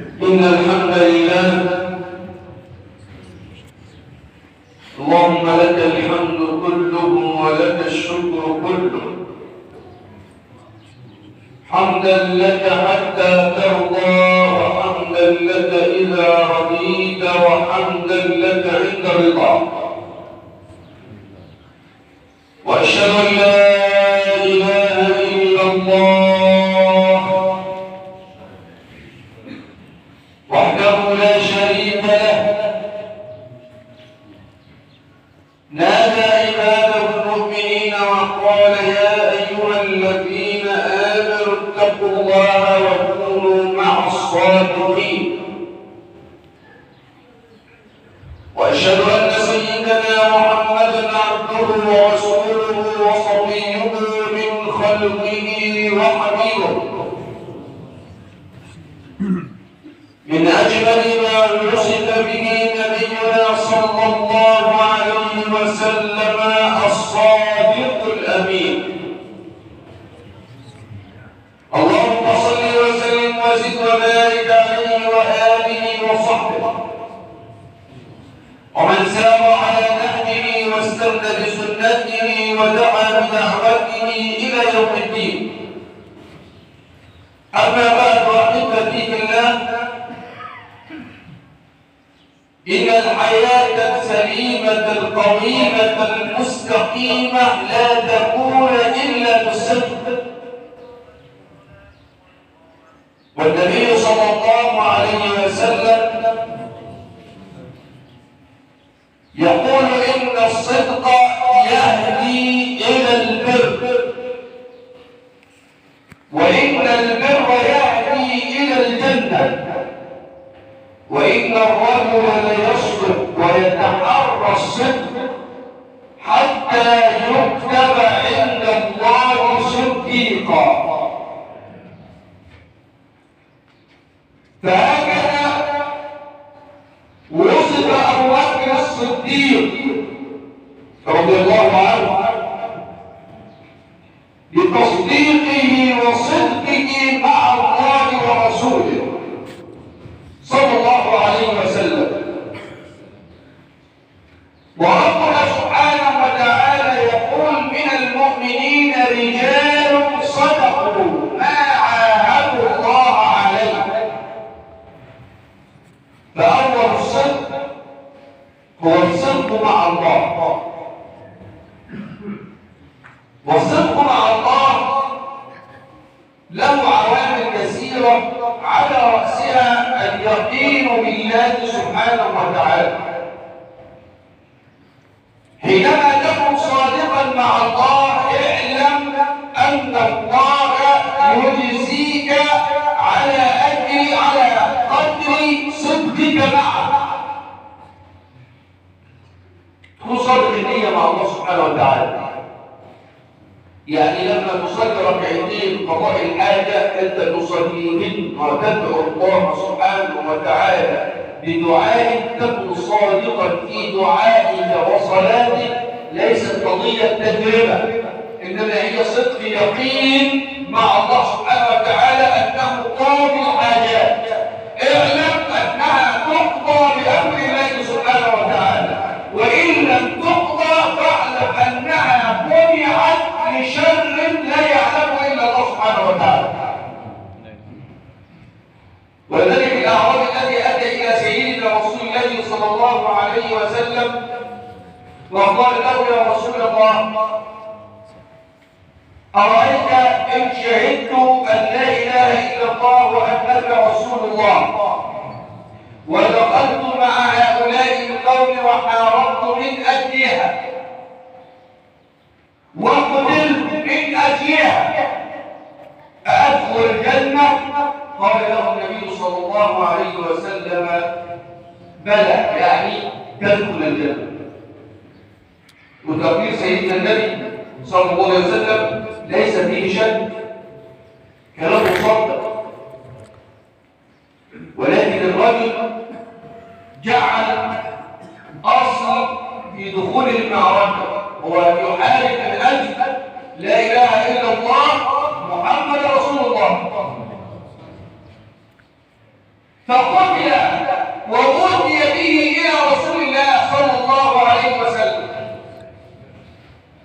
إن الحمد لله اللهم لك الحمد كله ولك الشكر كله حمدا لك حتى ترضى وحمدا لك إذا رضيت وحمدا لك عند رضاك وأشهد أن لا إله إلا الله وحده لا شريك له نادى عباده المؤمنين وقال يا أيها الذين آمنوا اتقوا الله وكونوا مع الصادقين وأشهد أن سيدنا محمدا عبده ورسوله وصفيه من خلقه وحبيبه من أجمل ما وصف به نبينا صلى الله عليه وسلم الصادق الأمين اللهم صل وسلم وزد وبارك عليه وآله وصحبه ومن سار على نهجه واستنى بسنته ودعا بدعوته إلى يوم الدين أما بعد أحبتي في الله إن الحياة السليمة القويمة المستقيمة لا تكون إلا بالصدق والنبي صلى الله عليه وسلم يقول إن الصدق يهدي إلى البر وإن البر يهدي إلى الجنة وإن الرجل ليصدق ويتحرى الصدق حتى يكتب عند الله صديقا فهكذا وصف أبو بكر الصديق رضي الله عنه بتصديقه وصدقه مع الله ورسوله صلى الله عليه وسلم وربنا سبحانه وتعالى يقول من المؤمنين رجال صدقوا ما عاهدوا الله عليه فأول الصدق هو الصدق مع الله والصدق مع الله له عوامل كثيرة على رأسها اليقين بالله سبحانه وتعالى حينما تكون صادقا مع الله اعلم أن الله يجزيك على قدر صدقك معه تكون صادق النية مع الله سبحانه وتعالى يعني لما تصلي ركعتين قضاء الحاجة أنت تصليهن وتدعو الله سبحانه وتعالى بدعاء تكن صادقا في دعائك وصلاتك ليست قضية تجربة إنما هي صدق يقين مع الله سبحانه وتعالى أنه قاضي الحاجات اعلم أنها تقضى بأمر الله سبحانه وتعالى وإن لم تقضى فاعلم أنها منعت لشر لا يعلمه إلا الله سبحانه وتعالى وذلك الأعرابي الذي أتى إلى سيدنا رسول الله صلى الله عليه وسلم وقال له يا رسول الله أرأيت إن شهدت أن لا إله إلا الله وأنك رسول الله ودخلت مع هؤلاء القوم وحاربت من أجلها وقتلت من أجلها أدخل الجنة؟ قال له النبي صلى الله عليه وسلم بلى يعني تدخل الجنة وتقرير سيدنا النبي صلى الله عليه وسلم ليس فيه شك كلامه صدق ولكن الرجل جعل أصل في دخول المعركة هو يحارب من أجل لا إله إلا الله محمد رسول الله فقتل وأوتي به إلى رسول الله صلى الله عليه وسلم،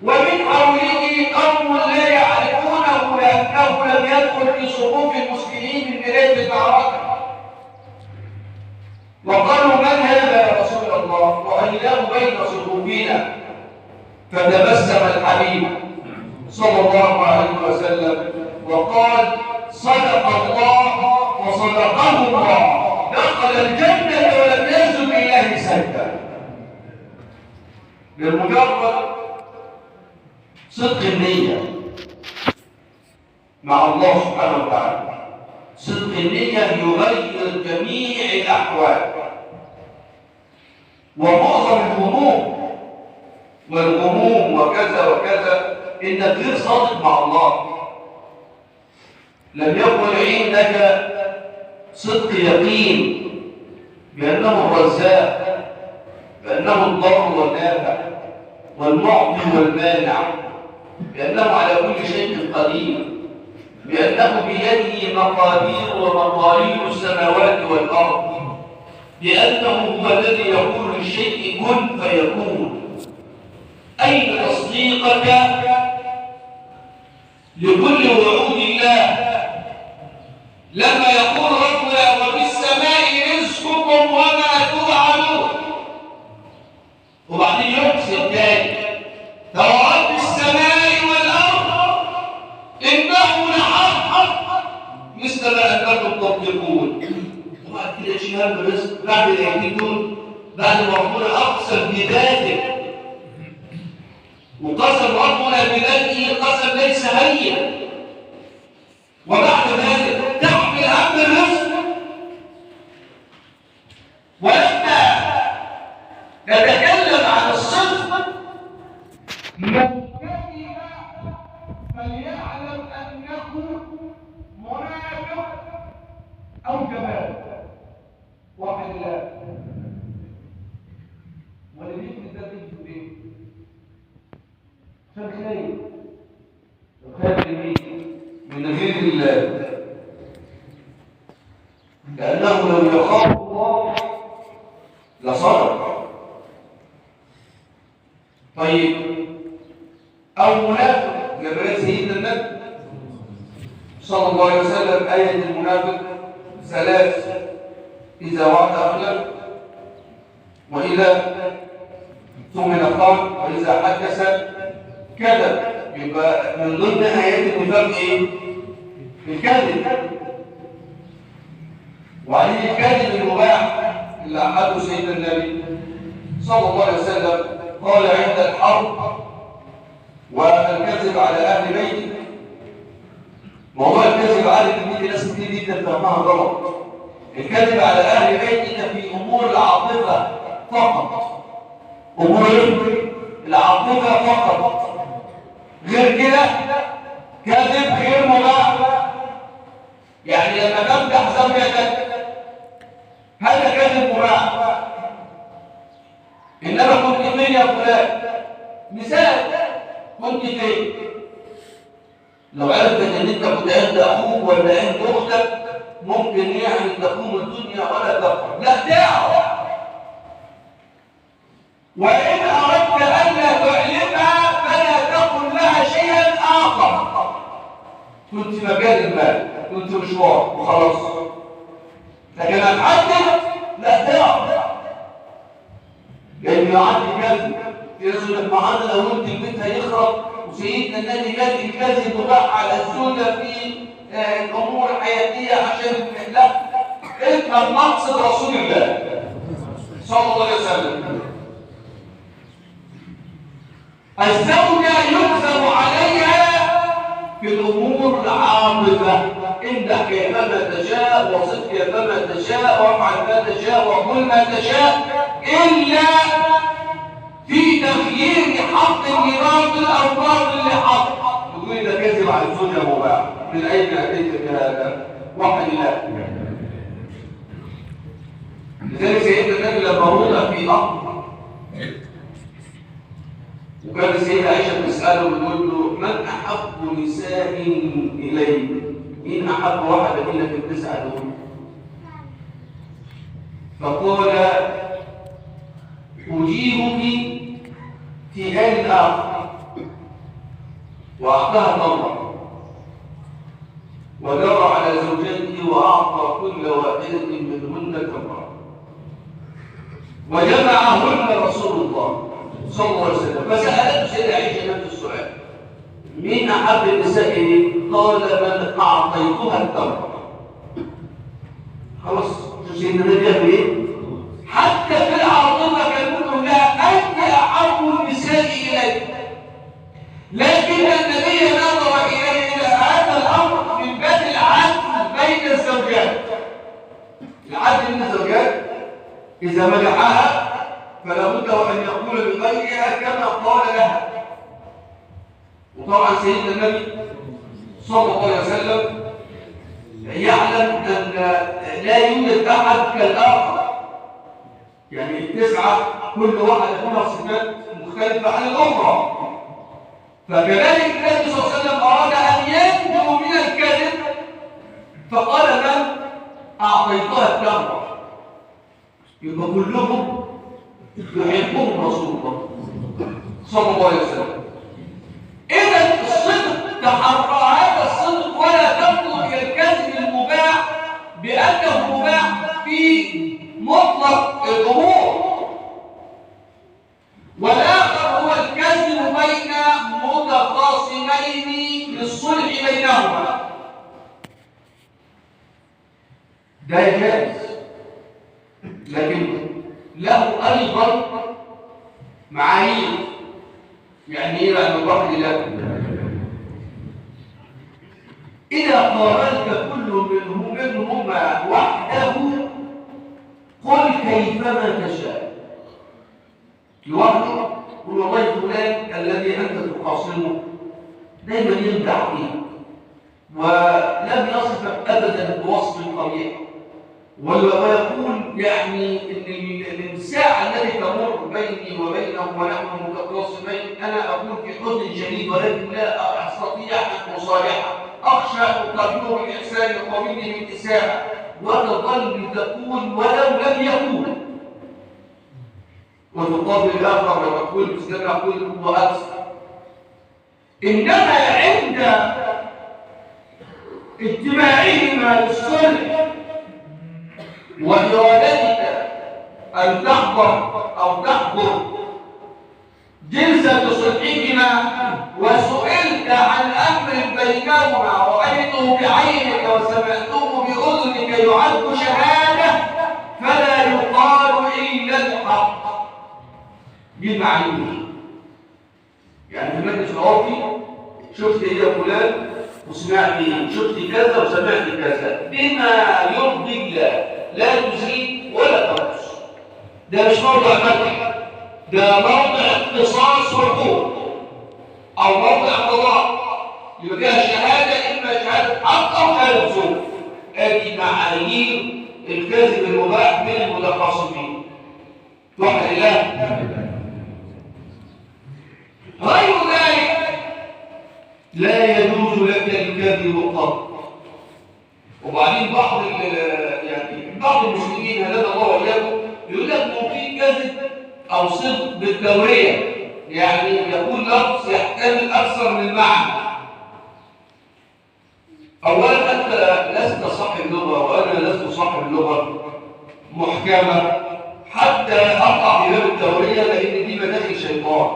ومن حوله قوم لا يعرفونه لأنه لم يدخل في صفوف المسلمين من بداية المعركة، وقالوا: من هذا يا رسول الله؟ وأيناه بين صفوفنا. فتبسم الحبيب صلى الله عليه وسلم وقال: صدق الله وصدقه الله، دخل الجنة ولم يزل بالله سجدا. بمجرد صدق النية مع الله سبحانه وتعالى، صدق النية يغير جميع الأحوال ومعظم الهموم والغموم وكذا وكذا. إنك غير صادق مع الله، لم يكن عندك صدق يقين بأنه الرزاق، بأنه الضار والنافع والمعطي والمانع، بأنه على كل شيء قدير، بأنه بيده مقادير ومقاليد السماوات والأرض، بأنه هو الذي يقول للشيء كن فيكون. أين تصديقك لكل وعود الله لما يقول ربنا: وفي السماء رزقكم وما توعدون؟ وبعدين يقسم تاني: فورب السماء والأرض إنه لحق مثل ما أنكم تنطقون. وبعد كده شهاب الرزق بعد الآيتين دول، بعد ما ربنا أقسم بذاته وقسم ربنا بذاته قسم ليس هين، وبعد ذلك تحمل هم الرزق. ولما نتكلم عن الصدق من كذب فليعلم أنه منافق أو جبان. واحد الله ولديك لذلك ايه؟ فالخير من غير الله، لأنه لو يخاف الله لصدق. طيب، أو منافق جبال سيدنا النبي صلى الله عليه وسلم آية المنافق ثلاث: إذا وعد أخلف، وإذا ثمن خان، وإذا حدث كذب. يبقى من ضمن آيات النفاق إيه؟ الكذب. وعليه الكذب المباح اللي أحده سيدنا النبي صلى الله عليه وسلم، قال عند الحرب: والكذب على أهل بيته. وهو الكذب على بيت ناس كتير جدا فهمها غلط. الكذب على أهل بيتك في أمور العاطفة فقط، أمور العاطفة فقط، غير كده كذب غير مباح. يعني لما تمدح زوجتك هذا كذب مباح. إنما كنت فين يا فلان؟ مثال، كنت فين؟ لو عرفت ان انت كنت عند اخوك ولا عند اختك ممكن يعني تقوم الدنيا ولا تقوم. لا تعرف. وان اردت الا تعلمها فلا تقل لها شيئا اخر. كنت في مكان المال، كنت مشوار وخلاص، لكن هتحدد لا تعرف. لان عندي كذب يرزقك معانا لو انت البيت هيخرب، وسيدنا النبي قال الكذب مباح على الزوجه في الامور الحياتيه عشان لا افهم مقصد رسول الله صلى الله عليه وسلم. الزوجه يكذب عليها في الامور العاطفه، امدح كيفما تشاء وصف كيفما تشاء وافعل ما تشاء وقل ما تشاء، الا في تغيير حق لباطل او باطل لحق. تقول ده كذب على الزوجه مباح. من اين اتيت بهذا؟ وحي الله. لذلك سيدنا النبي لما وضع في امر وكان السيدة عائشة بتسأله وتقول له: من أحب نساء إليك؟ مين أحب واحدة فينا في التسعة دول؟ فقال أجيبك في آن آخر، وأعطاها تمرة ودار على زوجته وأعطى كل واحدة منهن تمرة، وجمعهن رسول الله صلى الله عليه وسلم. فسألته سيدة عائشة نفس السؤال: من أحب النساء إليك؟ قال: من أعطيتها التمرة. خلاص، سيدنا النبي قال إيه؟ حتى في العاطفة كان يقول لها: أنت أحب النساء إليك. لكن النبي نظر إلى هذا الأمر من باب العدل بين الزوجات. العدل بين الزوجات إذا مدحها فلا بد وأن يقول لغيرها كما قال لها. وطبعا سيدنا النبي صلى الله عليه وسلم يعلم أن لا يوجد أحد كالآخر، يعني التسعة كل واحد لها صفات مختلفة عن الأخرى. فكذلك النبي صلى الله عليه وسلم أراد أن ينجو من الكذب، فقال: من أعطيتها التمرة. يبقى كلهم يحبهم رسول الله صلى الله عليه وسلم. إذا الصدق تحرى هذا الصدق، ولا تنظر إلى الكذب المباح بأنه مباح في مطلق الأمور. والآخر هو الكذب بين متخاصمين للصلح بينهما، ده جائز، لكن له أيضا معايير. يعني إيه بقى الواحد له؟ إذا قارنت كل منهما وحده قل كيفما تشاء. لوحده قل: والله فلان الذي أنت تخاصمه دايما يمدح فيه ولم يصفك أبدا بوصف قبيح، ويقول يعني ان الساعه التي تمر بيني وبينه ونحن متخاصمين انا اكون في حزن شديد ولكن لا استطيع ان اصالحه، اخشى ان تقدر الاحسان يقابلني بالاساءه، وتظل تقول ولو لم يكن، وتقابل الاخر وتقول مثل ما اقول واكثر. انما عند اجتماعهما للصلح وإرادتك أن تحضر جلسة صلحهما وسئلت عن أمر بينهما رأيته بعينك وسمعته بأذنك يعد شهادة فلا يقال إلا الحق. دي المعلومة. يعني في المجلس العرفي شفت إيه يا فلان وسمعت إيه، شفت كذا وسمعت كذا بما يرضي الله، لا تزيد ولا تنقص. ده مش موضع مدح، ده موضع اختصاص وحقوق او موضع قضاء، يبقى فيها شهاده، اما شهاده حق او شهاده زور. ادي معايير الكذب المباح بين المتخاصمين. وحد الله. غير ذلك لا يجوز لك الكذب قط. وبعدين بعض المسلمين هدانا الله واياكم يقول لك انه في كذب او صدق بالتوريه، يعني يكون لفظ يحتمل اكثر من معنى. اولا انت لست صاحب لغه وانا لست صاحب لغه محكمه حتى اقع في باب التوريه، لان دي مداخل شيطان.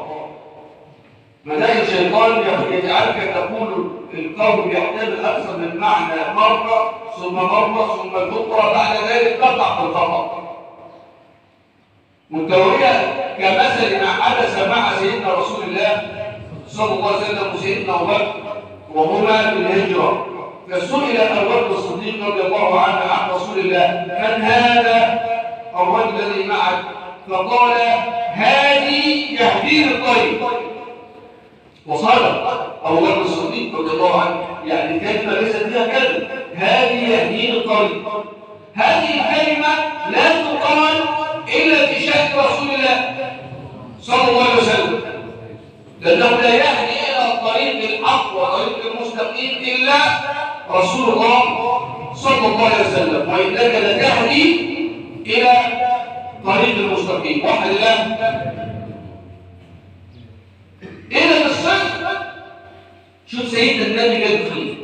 مداخل شيطان يجعلك تقول القول يحتمل اكثر من معنى مره ثم مره ثم الاخرى، بعد ذلك تقع في الخطا. والتوريه كمثل ما حدث مع سيدنا رسول الله صلى الله عليه وسلم وسيدنا ابو بكر وهما في الهجره، فسئل ابو بكر الصديق رضي الله عنه عن رسول الله: من هذا الرجل الذي معك؟ فقال: هذه يهديني الطريق. وصدق أبو بكر الصديق رضي الله عنه، يعني كلمة ليست فيها كذب، هذه يهديني الطريق. هذه الكلمة لا تقال إلا في شأن رسول الله صلى الله عليه وسلم، لأنه لا يهدي إلى الطريق الحق وطريق المستقيم إلا رسول الله صلى الله عليه وسلم، وإنك لتهدي إلى الطريق المستقيم. واحد الآن إذا الصدق، شوف سيدنا النبي قال فيه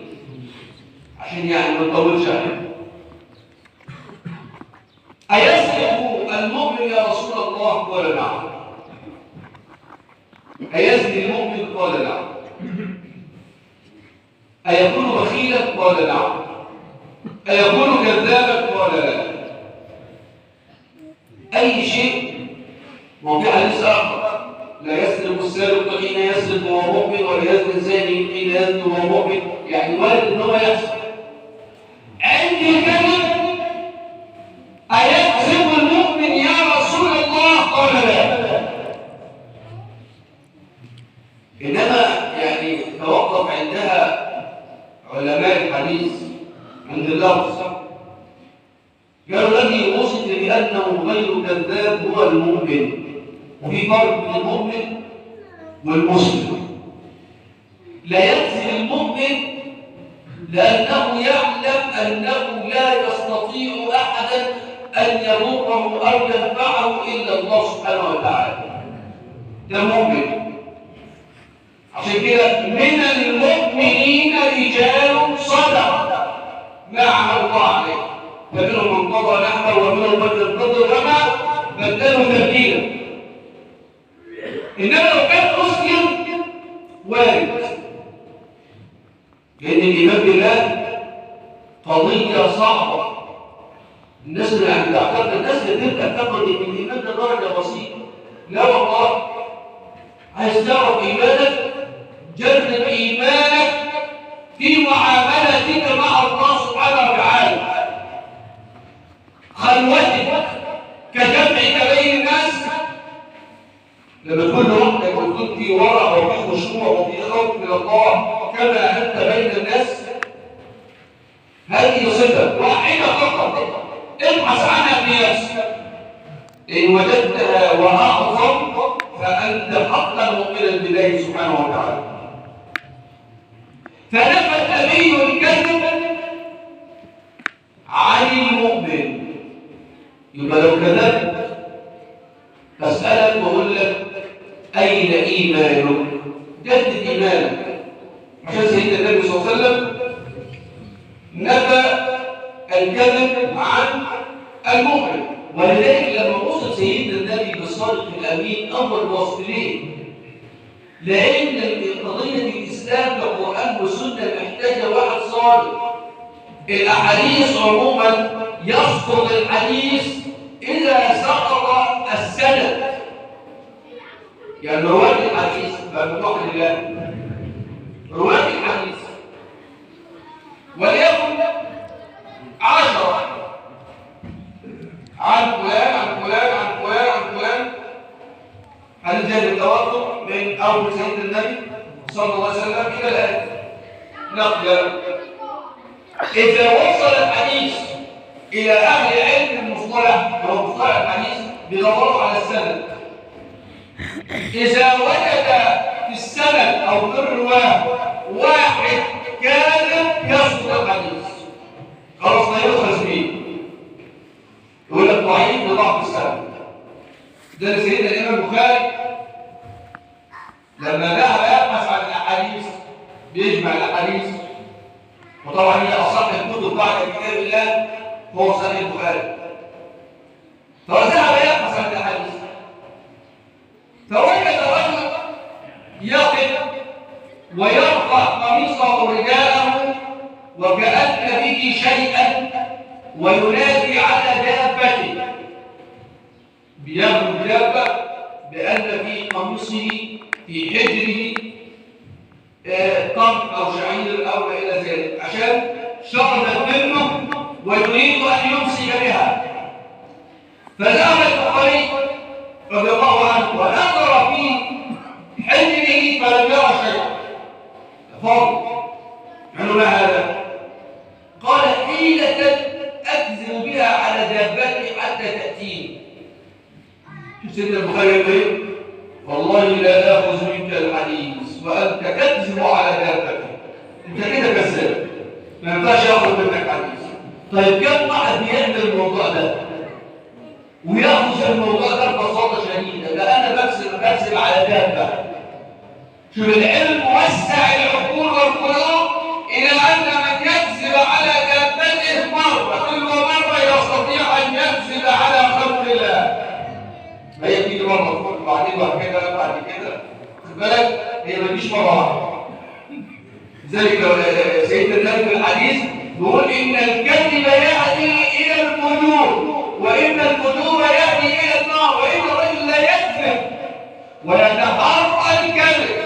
عشان يعني ما نطولش عليه. أيسرق المؤمن يا رسول الله؟ قال نعم. أيزني المؤمن؟ قال نعم. أيكون بخيلا؟ قال نعم. أيكون كذابا؟ قال لا. أي شيء موضوع حديث آخر: لا يسرق السارق حين يسرق وهو مؤمن، ولا يزني الزاني حين يزني وهو مؤمن. يعني وارد ان هو يحصل. عندي كلمة: أيكذب المؤمن يا رسول الله؟ قال لا. إنما يعني توقف عندها علماء الحديث عند اللفظ، قالوا الذي وصف بأنه غير كذاب هو المؤمن. وفي فرق بين المؤمن والمسلم. لا يكذب المؤمن لأنه يعلم أنه لا يستطيع أحدا أن يضره أو ينفعه إلا الله سبحانه وتعالى. ده مؤمن. عشان كده من المؤمنين رجال صدقوا ما عهد الله عليه، فمنهم من قضى نحبه ومنهم من ينتظر وما بدلوا تبديلا. إنما لو كان مسلم وارد، لأن الإيمان بالله قضية صعبة. الناس اللي تعتقد، الناس اللي تبقى تعتقد إن الإيمان ده درجة بسيطة، لا والله. عايز تعرف إيمانك؟ جرب إيمانك في معاملتك مع الله سبحانه وتعالى. خلوتك كجمعك بين الناس، لما تكون لوحدك وتكون في ورع وفي خشوع وفي خوف من الله كما أنت بين الناس، هذه صفة واحدة فقط ابحث عنها في نفسك. إن وجدتها وأعظم فأنت حقا مؤمنا بالله سبحانه وتعالى. فنفى النبي الكذب عن المؤمن. يبقى لو كذبت أسألك وأقول لك أين إيمانك؟ جدد إيمانك. عشان سيدنا النبي صلى الله عليه وسلم نفى الكذب عن المؤمن. ولذلك لما وصف سيدنا النبي بالصادق الأمين أول وصف ليه؟ لأن قضية الإسلام كقرآن وسنة محتاجة واحد صادق. الأحاديث عموما يسقط الحديث إذا سقط السند. يعني رواة الحديث بموضوع الله، رواة الحديث وليكن 10 عن فلان عن فلان عن فلان عن فلان، هل جاء التواتر من أول سيدنا النبي صلى الله عليه وسلم إلى الآن نقل. إذا وصل الحديث إلى أهل علم المصطلح وهو مصطلح الحديث بيدوروا على السند، إذا وجد في السند أو في الرواه واحد كاذب يسقط الحديث، خلاص لا يؤخذ به، يقول لك ضعيف لضعف السند. ده سيدنا الإمام البخاري لما ذهب يبحث عن الأحاديث بيجمع الأحاديث، وطبعا هي أصح الكتب بعد كتاب الله هو صحيح البخاري. فذهب يبحث عن الأحاديث فوجد رجل يقف ويرفع قميصه رداءه وكأن به شيئا وينادي على دابته، بيغلو الدابة بأن في قميصه في حجره قمح أو شعير أو إلى ذلك، عشان شربت منه ويريد أن يمسك بها. فذهب البخاري رضي الله عنه ونظر في حجره فلم يرى شيئا فاضي. قالوا ما هذا؟ قال حيلة أكذب بها على دابتي حتى تأتيني. شوف سيدنا البخاري يقول ايه؟ والله لا آخذ منك الحديث وأنت تكذب على دابتك. أنت كده كذاب، ما ينفعش آخذ منك حديث. طيب كم واحد بيعمل الموضوع ده ويأخذ الموضوع الآداب بقى. شوف العلم وسع العقول والقلوب إلى أن من يكذب على دابته مرة تلو مرة يستطيع أن يكذب على خلق الله. ما هي تيجي مرة وبعدين بعد كده بعد كده خد بالك هي ما تجيش مرة واحدة. لذلك سيدنا النبي في الحديث يقول إن الكذب يهدي إلى الفجور وإن الفجور يهدي إلى النار وإن الرجل لا يكذب ويتحرى الكذب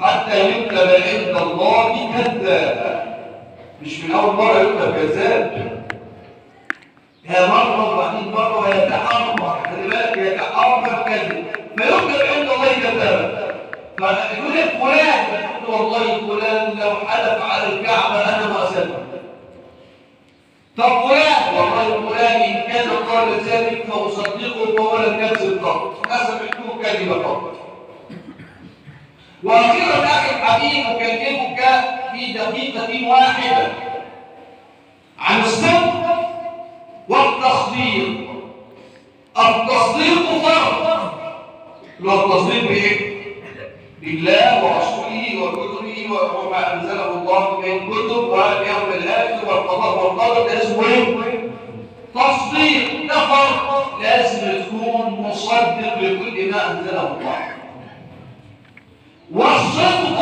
حتى يكتب عند الله كذابا. مش من أول مرة يكتب كذاب، هي مرة وبعدين مرة ويتحرى، خلي بالك يتحرى الكذب فيكتب عند الله كذابا. فيقول لك فلان والله فلان لو حلف على الكعبة أنا ما أسلم. طب فلان والله فلان إن كان قال ذلك فأصدقه وهو لم يكذب قط، أسمعته كذب قط. وأخيرا أخي الحبيب أكلمك في دقيقة واحدة عن الصدق والتصديق. التصديق فرض، والتصديق بإيه؟ بالله ورسوله وكتبه وما أنزله الله من كتب واليوم الآخر والقضاء والقدر. ده اسمه إيه؟ تصديق. ده فرض، لازم تكون مصدق لكل ما أنزله الله. والصدق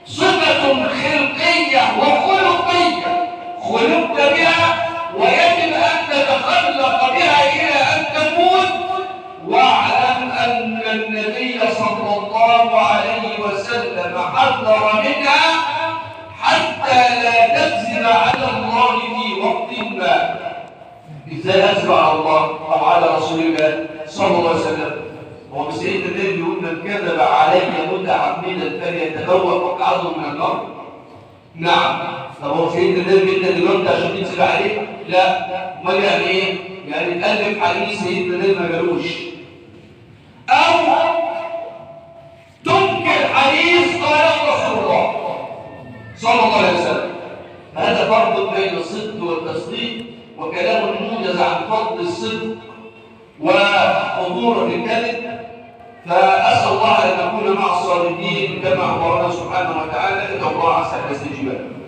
صفة خلقية وخلقية خلقت بها ويجب أن تتخلق بها إلى أن تموت. واعلم أن النبي صلى الله عليه وسلم حذر منها حتى لا تكذب على الله في وقت ما. إزاي أكذب على الله أو على رسول الله صلى الله عليه وسلم؟ هو سيدنا النبي يقول من كذب علي متعمدا فليتبوأ مقعده من النار. نعم. طب هو سيدنا النبي انت دلوقتي عشان تكذب عليه؟ لا. امال يعني ايه؟ يعني تألف حديث سيدنا النبي ما قالوش، أو تنكر حديث قاله رسول الله صلى الله عليه وسلم. هذا فرق بين الصدق والتصديق، وكلام موجز عن فضل الصدق وخطورة الكذب. فأسأل الله أن نكون مع الصادقين كما أمرنا سبحانه وتعالى. إن الله عز وجل يستجيب.